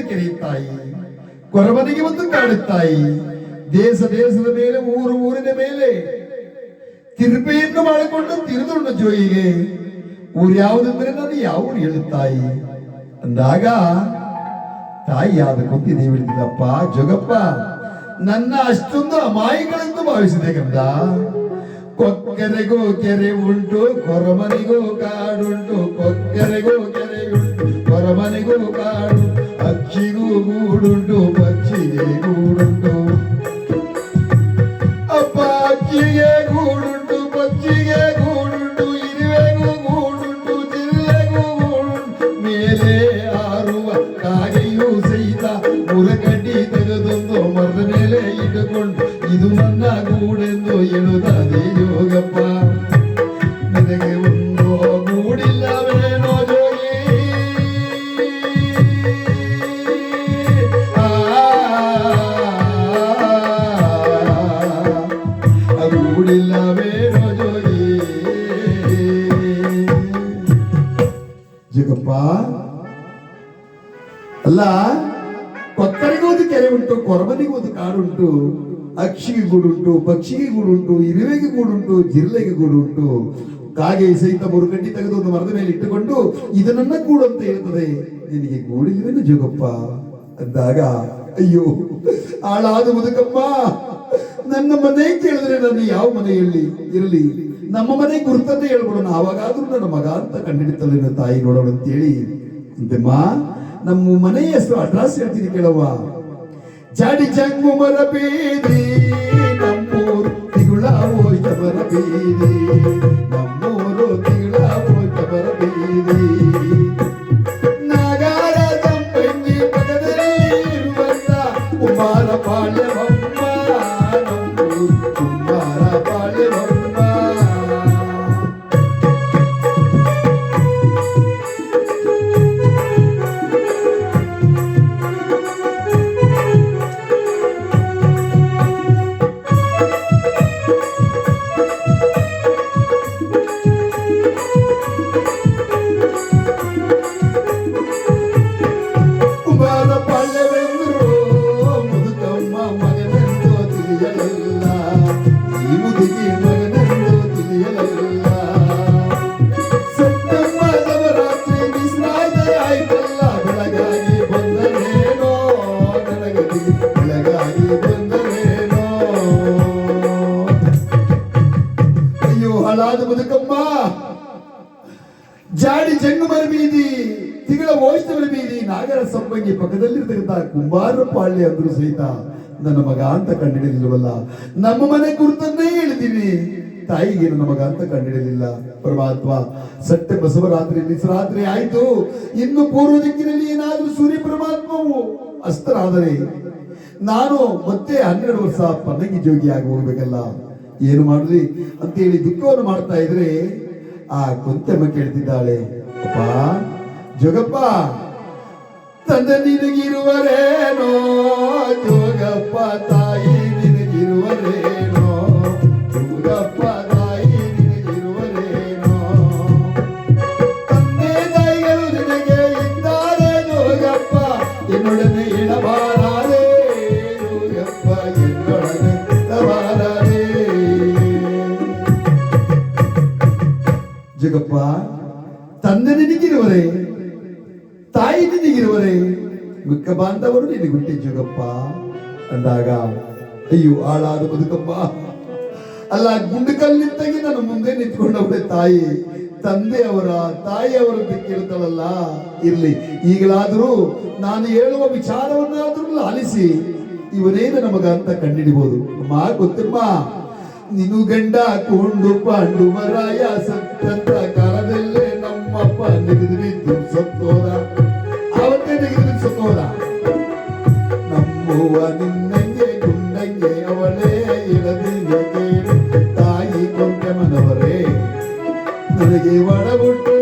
ಕೆರೆ ತಾಯಿ, ಕೊರಮನೆಗೆ ಒಂದು ಕಾಡು ತಾಯಿ, ದೇಶ ದೇಶದ ಮೇಲೆ, ಊರಿನ ಮೇಲೆ ತಿರುಪೆಯನ್ನು ಮಾಡಿಕೊಂಡು ತಿರುದುಂಡ ಜೋಯಿಗೆ ಊರು ಯಾವುದಂದ್ರೆ ನಾನು ಯಾವ ಊರು ಹೇಳುತ್ತಾಯಿ ಅಂದಾಗ ತಾಯಿ ಆದ ಕುಂತಿದೆ ಹೇಳಿದಪ್ಪ ಜೋಗಪ್ಪ, ನನ್ನ ಅಷ್ಟೊಂದು ಅಮಾಯಿಗಳೆಂದು ಭಾವಿಸಿದೆ ಕಂದ. ಕೊಕ್ಕರೆಗೂ ಕೆರೆ ಉಂಟು, ಕೊರಮನಿಗೂ ಕಾಡುಂಟು, ಕೊಕ್ಕರೆಗೂ ಕೆರೆ ಉಂಟು, ಕೊರಮನಿಗೂ ಕಾಡು, ಅಕ್ಕಿಗೂ ಗೂಡುಂಟು, ಪಕ್ಷಿಗೆ ಗೂಡುಂಟು. ಅಪ್ಪ ಅಕ್ಕಿಗೆ ಗೂಡುಂಟು, ಪಕ್ಷಿಗೆ ಗೂಡುಂಟು, ಇರುವೆಗೂ ಗೂಡುಂಟು, ಜಿಲ್ಲೆಗೂ ಗೂಡುಂಟು, ಮೇಲೆ ಆರುವ ಕಾಗೆಯೂ ಸಹಿತ ಮುರಗಡ್ಡಿ ತೆಗೆದೊಂದು ಮರದ ಮೇಲೆ ಇಟ್ಟುಕೊಂಡು ಇದು ನನ್ನ ಗೂಡೆಂದು ಹೇಳುತ್ತದೆ ಯೋಗಪ್ಪ. ನನಗೆ ಒಂದು ಗೂಡಿಲ್ಲವೇನೋ ಜೋಗಿ, ಗೂಡಿಲ್ಲವೇನೋ ಜೋಗಿ. ಜೋಗಪ್ಪ ಅಲ್ಲ, ಕೊಕ್ಕರಿಗೂ ಒಂದು ಕೆರೆ ಉಂಟು, ಕೊರಮನಿಗೂ ಒಂದು ಕಾಡುಂಟು, ಅಕ್ಷಿಗೆ ಗೂಡುಂಟು, ಪಕ್ಷಿಗೆ ಗೂಡುಂಟು, ಇರುವೆಗೆ ಗೂಡುಂಟು, ಜಿರ್ಲೆಗೆ ಗೂಡುಂಟು, ಕಾಗೆ ಸಹಿತ ಮುರುಗಡ್ಡಿ ತೆಗೆದು ಒಂದು ಮರದ ಮೇಲೆ ಇಟ್ಟುಕೊಂಡು ಇದು ನನ್ನ ಗೂಡು ಅಂತ ಹೇಳ್ತದೆ. ನಿನಗೆ ಗೂಡಿಲ್ವೇನು ಜೋಗಪ್ಪ ಅಂದಾಗ, ಅಯ್ಯೋ ಹಾಳಾದ ಮುದುಕಮ್ಮ, ನನ್ನ ಮನೆ ಕೇಳಿದ್ರೆ ನಾನು ಯಾವ ಮನೆ ಇರಲಿ, ನಮ್ಮ ಮನೆ ಗುರುತನ್ನೇ ಹೇಳ್ಬಿಡೋಣ, ಅವಾಗಾದ್ರೂ ನನ್ನ ಮಗ ಅಂತ ಕಂಡಿಡ್ತಲ್ಲ ತಾಯಿ ನೋಡೋಣ ಅಂತೇಳಿ ಅಂತೆಮ್ಮ ನಮ್ಮ ಮನೆ ಹೆಸರು ಅಡ್ರೆಸ್ ಹೇಳ್ತೀನಿ ಕೇಳವ್ವ. ಜಾಡಿ ಜಂಗು ಮರ ಬೀದಿ ನಮ್ಮೂರು ತಿಗುಳ ಹೋಯ್ತ ಮರ ಬೀದಿ, ನಮ್ಮೂರು ತಿಗುಳ ಹೋಯ್ತ ಮರ ಬೀದಿ, ನಾಗಾರ ಸಂಪಂಗಿ ಪಕ್ಕದಲ್ಲಿ ಇರುವಂತ ಕುಮಾರ ಪಾಳ್ಯವಮ್ಮ, ನಮ್ಮೂರು ಕುಮಾರ ಪಾಳ್ಯವಮ್ಮ. ಜಾಡಿ ಜಂಗುಮರ ಬೀದಿ, ತಿಗಳ ವೈಷ್ಣವರ ಬೀದಿ, ನಾಗರ ಸಂಪಂಗಿ ಪಕ್ಕದಲ್ಲಿರ್ತಕ್ಕಂಥ ಕುಂಬಾರ ಪಾಳ್ಯ ಅಂದ್ರೂ ಸಹಿತ ನನ್ನ ಮಗ ಅಂತ ಕಂಡಿಡಿಲಿಲ್ವಲ್ಲ. ನಮ್ಮ ಮನೆ ಗುರುತನ್ನೇ ಹೇಳಿದೀನಿ, ತಾಯಿಗೆ ನನ್ನ ಮಗ ಅಂತ ಕಂಡಿಡಲಿಲ್ಲ. ಪರಮಾತ್ಮ ಸತ್ಯ ಬಸವರಾತ್ರಿ ನಿಸರಾತ್ರಿ ಆಯ್ತು, ಇನ್ನು ಪೂರ್ವ ದಿಕ್ಕಿನಲ್ಲಿ ಏನಾದ್ರೂ ಸೂರ್ಯ ಪರಮಾತ್ಮವು ಅಸ್ತರಾದರೆ ನಾನು ಮತ್ತೆ 12 ವರ್ಷ ಪನ್ನಗಿ ಜೋಗಿಯಾಗಿ ಹೋಗ್ಬೇಕಲ್ಲ, ಏನು ಮಾಡಲಿ ಅಂತೇಳಿ ದುಃಖವನ್ನು ಮಾಡ್ತಾ ಇದ್ರೆ ಆ ಕುಂತಮ್ಮ ಕೇಳ್ತಿದ್ದಾಳೆ, ಅಪ್ಪ ಜೋಗಪ್ಪ, ತಂದೆ ನಿನಗಿರುವರೇನೋ ಜೋಗಪ್ಪ, ತಾಯಿ ನಿನಗಿರುವರೇನೋ ಜೋಗಪ್ಪ, ತಾಯಿ ನಿನಗಿರುವರೇನೋ, ತಂದೆ ತಾಯಿಗಳು ನಿನಗೆ ಇದ್ದಾರೆ ಜೋಗಪ್ಪ, ಎನ್ನೊಡನೆ ಇಡಬಾರದೆ ಜೋಗಪ್ಪ, ಎನ್ನೊಡನೆ ಇಡಬಾರದೆ. ಜೋಗಪ್ಪ, ತಂದೆ ನಿನಗಿರುವರೆ, ತಾಯಿ ನಿನಗಿರುವರೆ, ಮಿಕ್ಕ ಬಾಂಧವರು ನಿನಗುಂಟೆ ಜೋಗಪ್ಪ ಅಂದಾಗ, ಅಯ್ಯೋ ಹಾಳಾದ ಬದುಕಪ್ಪ, ಅಲ್ಲ ಗುಂಡುಕಲ್ಲಿದ್ದಾಗಿ ನನ್ನ ಮುಂದೆ ನಿಂತ್ಕೊಂಡವಳೆ ತಾಯಿ, ತಾಯಿಯವರದ್ದು ಕೇಳ್ತಾಳಲ್ಲ. ಇರ್ಲಿ, ಈಗಲಾದರೂ ನಾನು ಹೇಳುವ ವಿಚಾರವನ್ನಾದ್ರೂ ಆಲಿಸಿ ಇವನೇ ನನ್ನ ಮಗ ಅಂತ ಕಂಡಿಡಿಬಹುದು. ಅಮ್ಮ ಗೊತ್ತಮ್ಮ, ನೀನು ಗಂಡ ಕೊಂಡು ಪಾಂಡುವರಾಯ ಸತ್ತಂತ ಕಾಲದಲ್ಲೇ ನಮ್ಮಪ್ಪ ನೆಗೆದು ಸತ್ತೋದ, ಅವತ್ತೇ ನೆಗೆದು ಸತ್ತೋದ. ನಮ್ಮವ್ವ ನಿನ್ನಂಗೆ ಗುಂಡಂಗೆ ಅವಳೇ ಇಳದಿಗೆ ಕೇಳಿ, ತಾಯಿ ಕೊಂಟೆ ಮನವರೇ ನನಗೆ ಒಡಬುಟ್ಟು